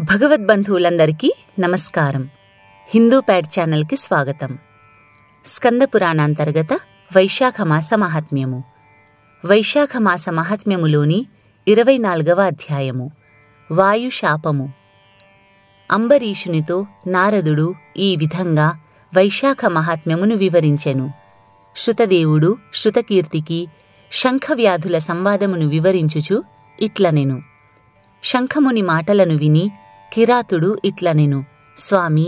భగవద్బంధువులందరికీ నమస్కారం. హిందూ ప్యాడ్ ఛానల్కి స్వాగతం. స్కంద పురాణాంతర్గత వైశాఖ మాస మహాత్మ్యము. వైశాఖ మాస మహాత్మ్యములోని 24వ అధ్యాయము వాయు శాపము. అంబరీషునితో నారదుడు ఈ విధంగా వైశాఖ మహాత్మ్యమును వివరించెను. శృతదేవుడు శృతకీర్తికి శంఖవ్యాధుల సంవాదమును వివరించుచు ఇట్లనెను. శంఖముని మాటలను విని కిరాతుడు ఇట్లనెను. స్వామి,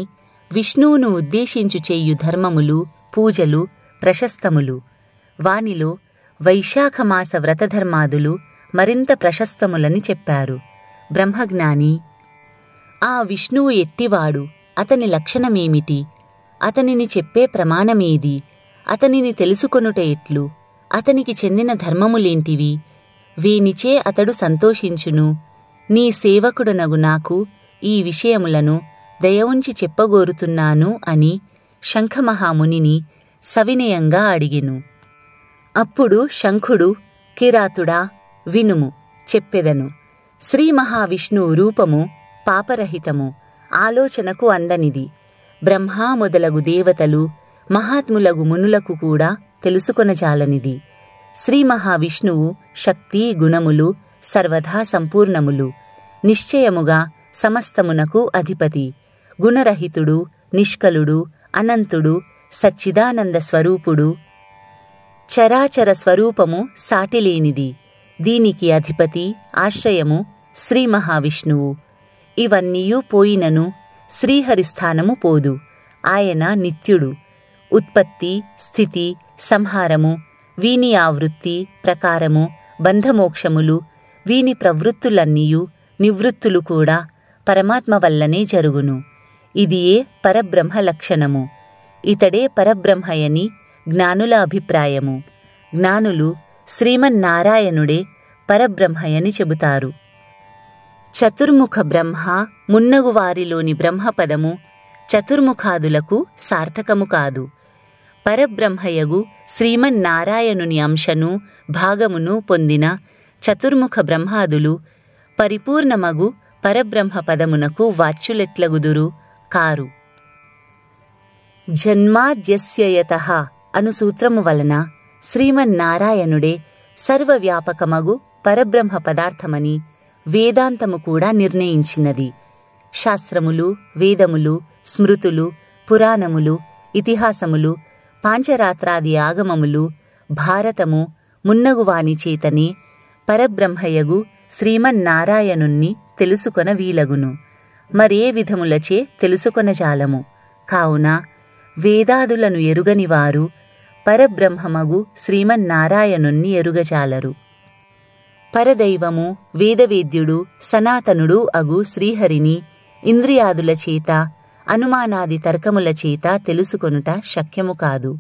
విష్ణువును ఉద్దేశించు చేయు ధర్మములు, పూజలు ప్రశస్తములు. వానిలో వైశాఖమాస వ్రతధర్మాదులు మరింత ప్రశస్తములని చెప్పారు. బ్రహ్మజ్ఞాని, ఆ విష్ణువు ఎట్టివాడు? అతని లక్షణమేమిటి? అతనిని చెప్పే ప్రమాణమేది? అతనిని తెలుసుకొనుట ఎట్లు? అతనికి చెందిన ధర్మములేంటివి? వేనిచే అతడు సంతోషించును? నీ సేవకుడనగు నాకు ఈ విషయములను దయవుంచి చెప్పగోరుతున్నాను అని శంఖమహామునిని సవినయంగా అడిగెను. అప్పుడు శంఖుడు, కిరాతుడా, వినుము, చెప్పెదను. శ్రీ మహావిష్ణువు రూపము పాపరహితము, ఆలోచనకు అందనిది. బ్రహ్మ మొదలగు దేవతలు, మహాత్ములగు మునులకు కూడా తెలుసుకొనజాలనిది. శ్రీ మహావిష్ణువు శక్తి గుణములు సర్వదా సంపూర్ణములు, నిశ్చయముగా సమస్తమునకు అధిపతి, గుణరహితుడు, నిష్కలుడు, అనంతుడు, సచ్చిదానంద స్వరూపుడు, చరాచర స్వరూపము సాటిలేనిది. దీనికి అధిపతి, ఆశ్రయము శ్రీ మహావిష్ణువు. ఇవన్నీయూ పోయినను శ్రీహరిస్థానము పోదు. ఆయన నిత్యుడు. ఉత్పత్తి, స్థితి, సంహారము, వీని ఆవృత్తి ప్రకారము బంధమోక్షములు, వీని ప్రవృత్తులన్నీయు నివృత్తులు కూడా పరమాత్మ వల్లనే జరుగును. ఇదియే పరబ్రహ్మ లక్షణము. ఇతడే పరబ్రహ్మయని జ్ఞానుల అభిప్రాయము. జ్ఞానులు శ్రీమన్నారాయణుడే పరబ్రహ్మయని చెబుతారు. చతుర్ముఖ బ్రహ్మ మున్నగు వారిలోని బ్రహ్మపదము చతుర్ముఖాదులకు సార్థకము కాదు. పరబ్రహ్మయగు శ్రీమన్నారాయణుని అంశను భాగమును పొందిన చతుర్ముఖ బ్రహ్మాదులు పరిపూర్ణమగు పరబ్రహ్మ పదమునకు వాచ్యులెట్లగుదురు? కారు. జన్మాద్యస్యయతః అను సూత్రము వలన శ్రీమన్నారాయణుడే సర్వవ్యాపకమగు పరబ్రహ్మ పదార్థమని వేదాంతము కూడా నిర్ణయించినది. శాస్త్రములు, వేదములు, స్మృతులు, పురాణములు, ఇతిహాసములు, పాంచరాత్రాది ఆగమములు, భారతము మున్నగువాని చేతనే పరబ్రహ్మయగు శ్రీమన్నారాయణుణ్ణి తెలుసుకొన వీలగును. మరే విధములచే తెలుసుకొనజాలము. కావున వేదాదులను ఎరుగనివారు పరబ్రహ్మమగు శ్రీమన్నారాయణుణ్ణి ఎరుగజాలరు. పరదైవము, వేదవేద్యుడు, సనాతనుడు అగు శ్రీహరిని ఇంద్రియాదుల చేత, అనుమానాది తర్కముల చేత తెలుసుకొనుట శక్యము కాదు.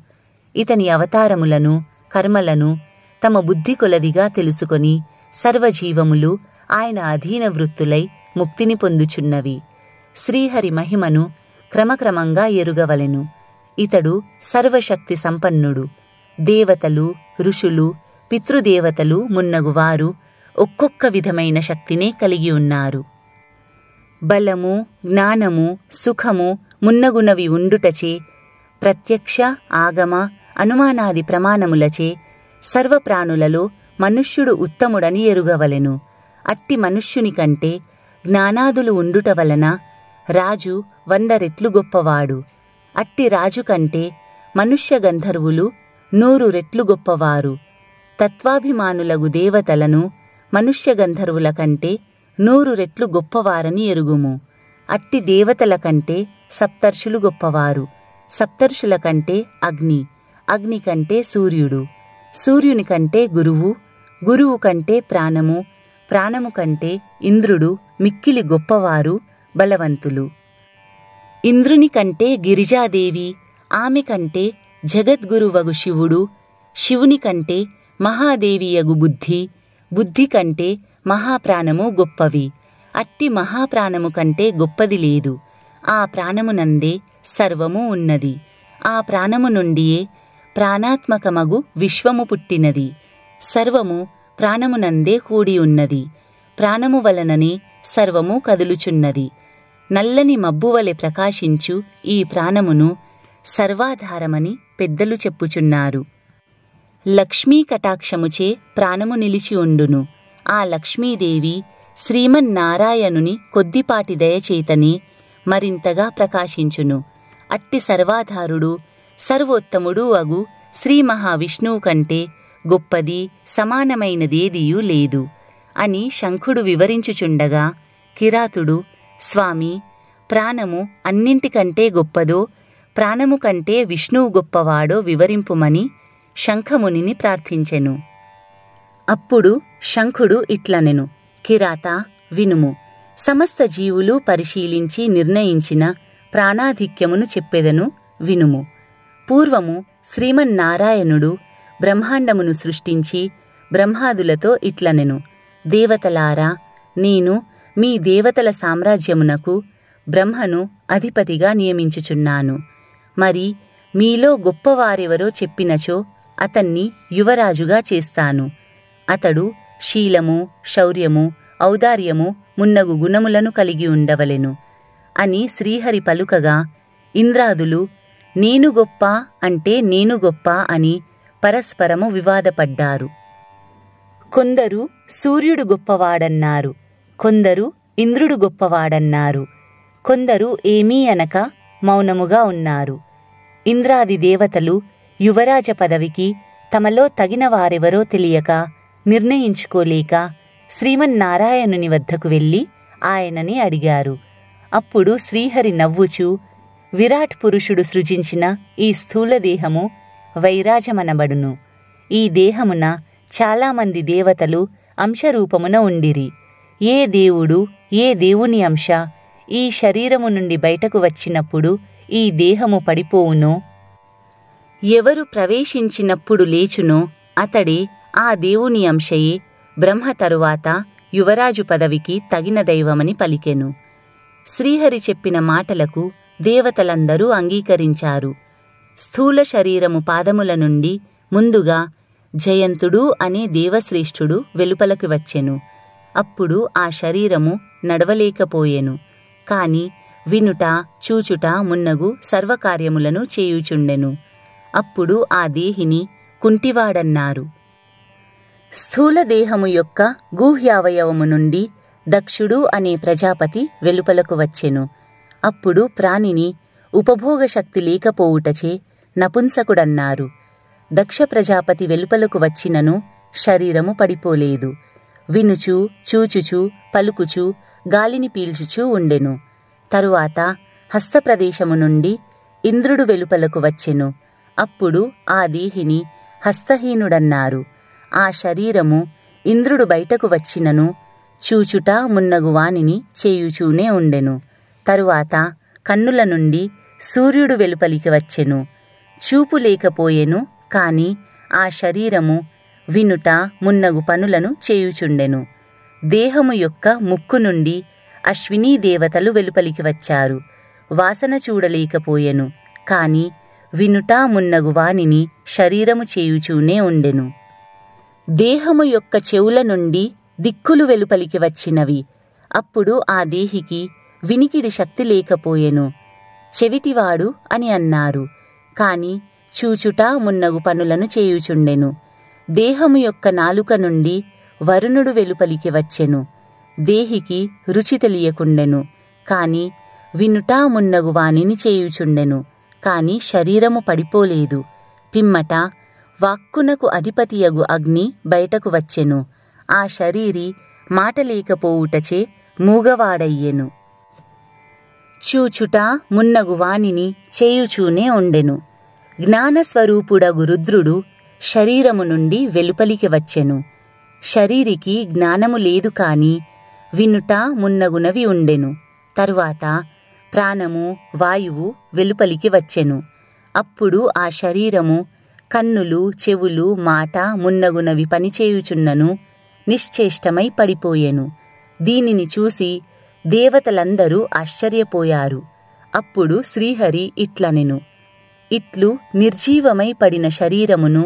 ఇతని అవతారములను, కర్మలను తమ బుద్ధి కొలదిగా తెలుసుకొని సర్వజీవములు ఆయన అధీన వృత్తులై ముక్తిని పొందుచున్నవి. శ్రీహరి మహిమను క్రమక్రమంగా ఎరుగవలెను. ఇతడు సర్వశక్తి సంపన్నుడు. దేవతలు, ఋషులు, పితృదేవతలు మున్నగువారు ఒక్కొక్క విధమైన శక్తినే కలిగి ఉన్నారు. బలము, జ్ఞానము, సుఖము మున్నగునవి ఉండుటచే ప్రత్యక్ష, ఆగమ, అనుమానాది ప్రమాణములచే సర్వప్రాణులలో మనుష్యుడు ఉత్తముడని ఎరుగవలెను. అట్టి మనుష్యుని కంటే జ్ఞానాదులు ఉండుట వలన రాజు 100 రెట్లు గొప్పవాడు. అట్టి రాజు కంటే మనుష్య గంధర్వులు 100 రెట్లు గొప్పవారు. తత్వాభిమానులగు దేవతలను మనుష్య గంధర్వుల కంటే 100 రెట్లు గొప్పవారని ఎరుగుము. అట్టి దేవతల కంటే సప్తర్షులు గొప్పవారు. సప్తర్షుల కంటే అగ్ని, అగ్ని కంటే సూర్యుడు, సూర్యుని కంటే గురువు, గురువు కంటే ప్రాణము, ప్రాణము కంటే ఇంద్రుడు మిక్కిలి గొప్పవారు, బలవంతులు. ఇంద్రుని కంటే గిరిజాదేవి, ఆమె కంటే జగద్గురువగు శివుడు, శివుని కంటే మహాదేవియగు బుద్ధి, బుద్ధి కంటే మహాప్రాణము గొప్పవి. అట్టి మహాప్రాణము కంటే గొప్పది లేదు. ఆ ప్రాణమునందే సర్వము ఉన్నది. ఆ ప్రాణము నుండియే ప్రాణాత్మకమగు విశ్వము పుట్టినది. సర్వము ప్రాణమునందే కూడి ఉన్నది. ప్రాణము వలననే సర్వము కదులుచున్నది. నల్లని మబ్బువలె ప్రకాశించు ఈ ప్రాణమును సర్వాధారమని పెద్దలు చెప్పుచున్నారు. లక్ష్మీ కటాక్షముచే ప్రాణము నిలిచి ఉండును. ఆ లక్ష్మీదేవి శ్రీమన్నారాయణుని కొద్దిపాటి దయచేతనే మరింతగా ప్రకాశించును. అట్టి సర్వాధారుడు సర్వోత్తముడు అగు శ్రీ మహావిష్ణువు కంటే గొప్పది సమానమైనదేదియూ లేదు అని శంఖుడు వివరించుచుండగా కిరాతుడు, స్వామి, ప్రాణము అన్నింటికంటే గొప్పదో, ప్రాణము కంటే విష్ణువు గొప్పవాడో వివరింపుమని శంఖమునిని ప్రార్థించెను. అప్పుడు శంఖుడు ఇట్లనెను, కిరాత, వినుము. సమస్త జీవులు పరిశీలించి నిర్ణయించిన ప్రాణాధిక్యమును చెప్పెదను, వినుము. పూర్వము శ్రీమన్నారాయణుడు బ్రహ్మాండమును సృష్టించి బ్రహ్మాదులతో ఇట్లనెను, దేవతలారా, నేను మీ దేవతల సామ్రాజ్యమునకు బ్రహ్మను అధిపతిగా నియమించుచున్నాను. మరి మీలో గొప్పవారెవరో చెప్పినచో అతన్ని యువరాజుగా చేస్తాను. అతడు శీలము, శౌర్యము, ఔదార్యము మున్నగు గుణములను కలిగి ఉండవలెను అని శ్రీహరి పలుకగా ఇంద్రాదులు నేను గొప్ప అంటే నేను గొప్ప అని పరస్పరము వివాదపడ్డారు. కొందరు సూర్యుడు గొప్పవాడన్నారు, కొందరు ఇంద్రుడు గొప్పవాడన్నారు, కొందరు ఏమీ అనక మౌనముగా ఉన్నారు. ఇంద్రాది దేవతలు యువరాజ పదవికి తమలో తగిన వారెవరో తెలియక నిర్ణయించుకోలేక శ్రీమన్నారాయణుని వద్దకు వెళ్ళి ఆయనని అడిగారు. అప్పుడు శ్రీహరి నవ్వుచూ, విరాట్ పురుషుడు సృజించిన ఈ స్థూలదేహము వైరాజమనబడును. ఈ దేహమున చాలామంది దేవతలు అంశరూపమున ఉండిరి. ఏ దేవుడు, ఏ దేవుని అంశ ఈ శరీరము నుండి బయటకు వచ్చినప్పుడు ఈ దేహము పడిపోవునో, ఎవరు ప్రవేశించినప్పుడు లేచునో అతడే ఆ దేవుని అంశయే బ్రహ్మ తరువాత యువరాజు పదవికి తగిన దైవమని పలికెను. శ్రీహరి చెప్పిన మాటలకు దేవతలందరూ అంగీకరించారు. స్థూల శరీరము పాదముల నుండి ముందుగా జయంతుడు అనే దేవశ్రేష్ఠుడు వెలుపలకు వచ్చెను. అప్పుడు ఆ శరీరము నడవలేకపోయెను. కాని వినుట, చూచుట మున్నగు సర్వకార్యములను చేయుచుండెను. అప్పుడు ఆ దేహిని కుంటివాడన్నారు. స్థూలదేహము యొక్క గూహ్యావయవము నుండి దక్షుడు అనే ప్రజాపతి వెలుపలకు వచ్చెను. అప్పుడు ప్రాణిని ఉపభోగశక్తి లేకపోవుటచే నపుంసకుడన్నారు. దక్ష ప్రజాపతి వెలుపలకు వచ్చినను శరీరము పడిపోలేదు. వినుచూ, చూచుచూ, పలుకుచూ, గాలిని పీల్చుచూ ఉండెను. తరువాత హస్తప్రదేశము నుండి ఇంద్రుడు వెలుపలకు వచ్చెను. అప్పుడు ఆ దేహిని హస్తహీనుడన్నారు. ఆ శరీరము ఇంద్రుడు బయటకు వచ్చినను చూచుట మున్నగు వానిని చేయుచూనే ఉండెను. తరువాత కన్నుల నుండి సూర్యుడు వెలుపలికి వచ్చెను. చూపు లేకపోయెను, కాని ఆ శరీరము వినుట మున్నగు పనులను చేయుచుండెను. దేహము యొక్క ముక్కు నుండి అశ్వినీ దేవతలు వెలుపలికి వచ్చారు. వాసన చూడలేకపోయెను, కాని వినుట మున్నగు వానిని శరీరము చేయుచూనే ఉండెను. దేహము యొక్క చెవుల నుండి దిక్కులు వెలుపలికి వచ్చినవి. అప్పుడు ఆ దేహికి వినికిడి శక్తి లేకపోయెను. చెవిటివాడు అని అన్నారు, కాని చూచుట మున్నగు పనులను చేయుచుండెను. దేహము యొక్క నాలుక నుండి వరుణుడు వెలుపలికి వచ్చెను. దేహికి రుచి తెలియకుండెను, కాని వినుట మున్నగు వానిని చేయుచుండెను. కాని శరీరము పడిపోలేదు. పిమ్మట వాక్కునకు అధిపతియగు అగ్ని బయటకు వచ్చెను. ఆ శరీరి మాటలేకపోవుటచే మూగవాడయ్యెను. చూచుట మున్నగు వానిని చేయుచూనే ఉండెను. జ్ఞానస్వరూపుడగు రుద్రుడు శరీరము నుండి వెలుపలికి వచ్చెను. శరీరికి జ్ఞానము లేదు, కాని వినుట మున్నగునవి ఉండెను. తరువాత ప్రాణము, వాయువు వెలుపలికి వచ్చెను. అప్పుడు ఆ శరీరము కన్నులు, చెవులు, మాట మున్నగునవి పనిచేయుచున్నను నిశ్చేష్టమై పడిపోయెను. దీనిని చూసి దేవతలందరూ ఆశ్చర్యపోయారు. అప్పుడు శ్రీహరి ఇట్లనెను, ఇట్లు నిర్జీవమై పడిన శరీరమును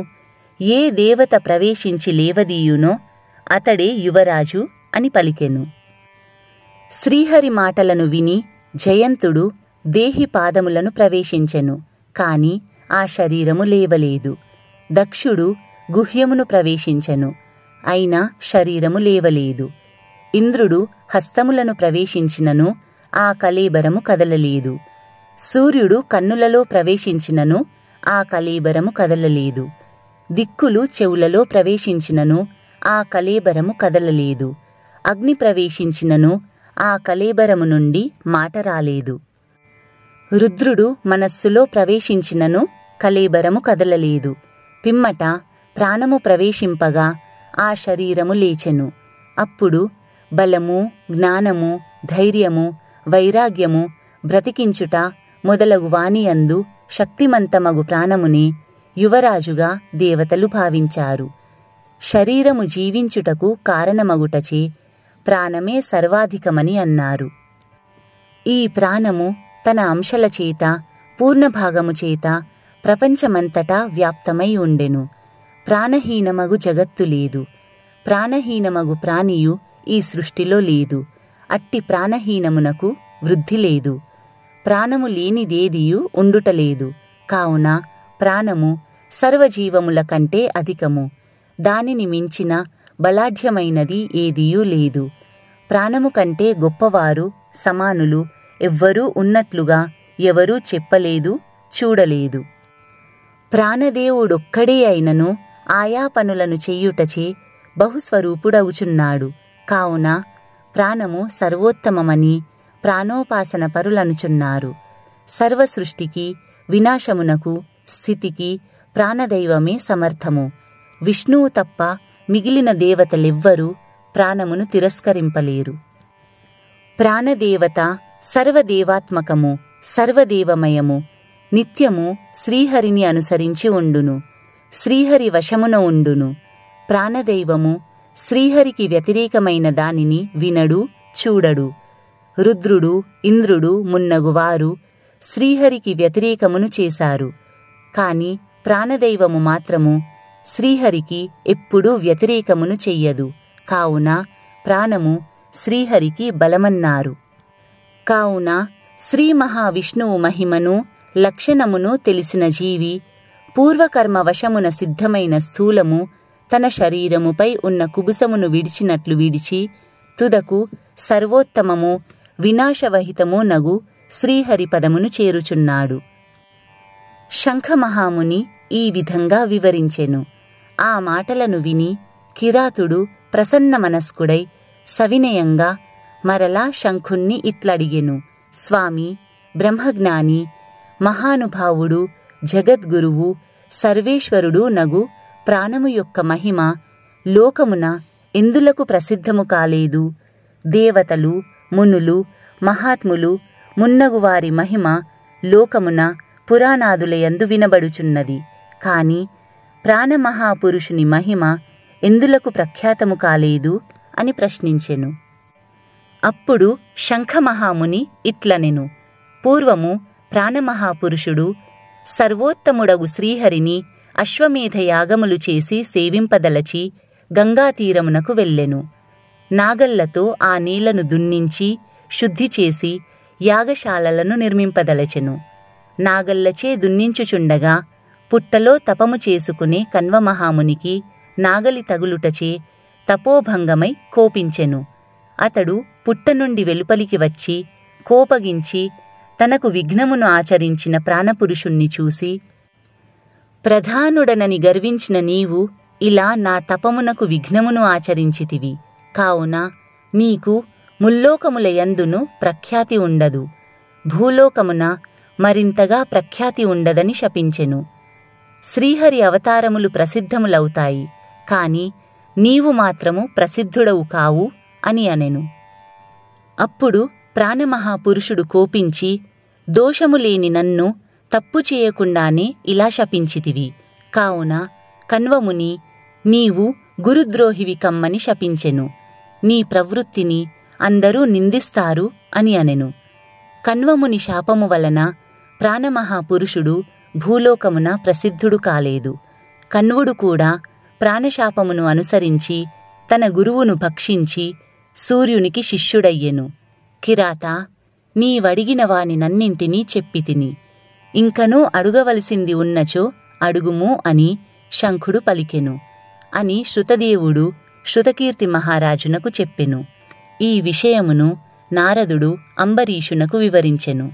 ఏ దేవత ప్రవేశించి లేవదీయునో అతడే యువరాజు అని పలికెను. శ్రీహరి మాటలను విని జయంతుడు దేహి పాదములను ప్రవేశించెను, కాని ఆ శరీరము లేవలేదు. దక్షుడు గుహ్యమును ప్రవేశించెను, అయినా శరీరము లేవలేదు. ఇంద్రుడు హస్తములను ప్రవేశించినను ఆ కళేబరము కదలలేదు. సూర్యుడు కన్నులలో ప్రవేశించినను ఆ కళేబరము కదలలేదు. దిక్కులు చెవులలో ప్రవేశించినను ఆ కళేబరము కదలలేదు. అగ్ని ప్రవేశించినను ఆ కళేబరము నుండి మాట రాలేదు. రుద్రుడు మనస్సులో ప్రవేశించినను కళేబరము కదలలేదు. పిమ్మట ప్రాణము ప్రవేశింపగా ఆ శరీరము లేచెను. అప్పుడు బలము, జ్ఞానము, ధైర్యము, వైరాగ్యము, బ్రతికించుట మొదలగు వానియందు శక్తిమంతమగు ప్రాణమునే యువరాజుగా దేవతలు భావించారు. శరీరము జీవించుటకు కారణమగుటచే ప్రాణమే సర్వాధికమని అన్నారు. ఈ ప్రాణము తన అంశల చేత, పూర్ణభాగము చేత ప్రపంచమంతటా వ్యాప్తమై ఉండెను. ప్రాణహీనమగు జగత్తు లేదు. ప్రాణహీనమగు ప్రాణియు ఈ సృష్టిలో లేదు. అట్టి ప్రాణహీనమునకు వృద్ధి లేదు. ప్రాణము లేనిదేదియు ఉండుటలేదు. కావున ప్రాణము సర్వజీవముల కంటే అధికము. దానిని మించిన బలాఢ్యమైనది ఏదియూ లేదు. ప్రాణము కంటే గొప్పవారు, సమానులు ఎవ్వరూ ఉన్నట్లుగా ఎవరూ చెప్పలేదు, చూడలేదు. ప్రాణదేవుడొక్కడే అయినను ఆయా పనులను చెయ్యుటచే బహుస్వరూపుడవుచున్నాడు. కావున ప్రాణము సర్వోత్తమమని ప్రాణోపాసన పరులనుచున్నారు. సర్వసృష్టికి, వినాశమునకు, స్థితికి ప్రాణదైవమే సమర్థము. విష్ణువు తప్ప మిగిలిన దేవతలెవ్వరూ ప్రాణమును తిరస్కరింపలేరు. ప్రాణదేవత సర్వదేవాత్మకము, సర్వదేవమయము, నిత్యము శ్రీహరిని అనుసరించి ఉండును. శ్రీహరి వశమున ఉండును. ప్రాణదైవము శ్రీహరికి వ్యతిరేకమైన దానిని వినడు, చూడడు. రుద్రుడు, ఇంద్రుడు మున్నగువారు శ్రీహరికి వ్యతిరేకమును చేశారు. కాని ప్రాణదైవము మాత్రము శ్రీహరికి ఎప్పుడూ వ్యతిరేకమును చెయ్యదు. కావున ప్రాణము శ్రీహరికి బలమన్నారు. కావున శ్రీ మహావిష్ణువు మహిమను, లక్షణమును తెలిసిన జీవి పూర్వకర్మ వశమున సిద్ధమైన స్థూలము తన శరీరముపై ఉన్న కుబుసమును విడిచినట్లు విడిచి తుదకు సర్వోత్తమము, వినాశవహితము నగు శ్రీహరిపదమును చేరుచున్నాడు. శంఖమహాముని ఈ విధంగా వివరించెను. ఆ మాటలను విని కిరాతుడు ప్రసన్నమనస్కుడై సవినయంగా మరలా శంఖుణ్ణి ఇట్లడిగెను. స్వామి, బ్రహ్మజ్ఞాని, మహానుభావుడు, జగద్గురువు, సర్వేశ్వరుడు నగు ప్రాణము యొక్క మహిమ లోకమున ఎందులకు ప్రసిద్ధము కాలేదు? దేవతలు, మునులు, మహాత్ములు మున్నగువారి మహిమ లోకమున పురాణాదులయందు వినబడుచున్నది. కాని ప్రాణమహాపురుషుని మహిమ ఎందులకు ప్రఖ్యాతము కాలేదు అని ప్రశ్నించెను. అప్పుడు శంఖమహాముని ఇట్లనెను. పూర్వము ప్రాణమహాపురుషుడు సర్వోత్తముడగు శ్రీహరిని అశ్వమేధ యాగములు చేసి సేవింపదలచి గంగాతీరమునకు వెళ్ళెను. నాగళ్లతో ఆ నీళ్లను దున్నించి శుద్ధి చేసి యాగశాలలను నిర్మింపదలచెను. నాగళ్లచే దున్నించుచుండగా పుట్టలో తపము చేసుకునే కన్వమహామునికి నాగలి తగులుటచే తపోభంగమై కోపించెను. అతడు పుట్ట నుండి వెలుపలికి వచ్చి కోపగించి తనకు విఘ్నమును ఆచరించిన ప్రాణపురుషుణ్ణి చూసి, ప్రధానుడనని గర్వించిన నీవు ఇలా నా తపమునకు విఘ్నమును ఆచరించితివి. కావున నీకు ముల్లోకముల యందును ప్రఖ్యాతి ఉండదు, భూలోకమున మరింతగా ప్రఖ్యాతి ఉండదని శపించెను. శ్రీహరి అవతారములు ప్రసిద్ధములవుతాయి, కాని నీవు మాత్రము ప్రసిద్ధుడవు కావు అని అనెను. అప్పుడు ప్రాణమహాపురుషుడు కోపించి, దోషము లేని నన్ను తప్పు చేయకుండానే ఇలా శపించితివి. కావున కణ్వముని నీవు గురుద్రోహివి కమ్మని శపించెను. నీ ప్రవృత్తిని అందరూ నిందిస్తారు అని అనెను. కణ్వముని శాపము వలన ప్రాణమహాపురుషుడు భూలోకమున ప్రసిద్ధుడు కాలేదు. కణ్వుడు కూడా ప్రాణశాపమును అనుసరించి తన గురువును భక్షించి సూర్యునికి శిష్యుడయ్యెను. కిరాత, నీవడిగిన వానినన్నింటినీ చెప్పితిని. ఇంకనూ అడుగవలసింది ఉన్నచో అడుగుము అని శంఖుడు పలికెను అని శృతదేవుడు శృతకీర్తి మహారాజునకు చెప్పెను. ఈ విషయమును నారదుడు అంబరీషునకు వివరించెను.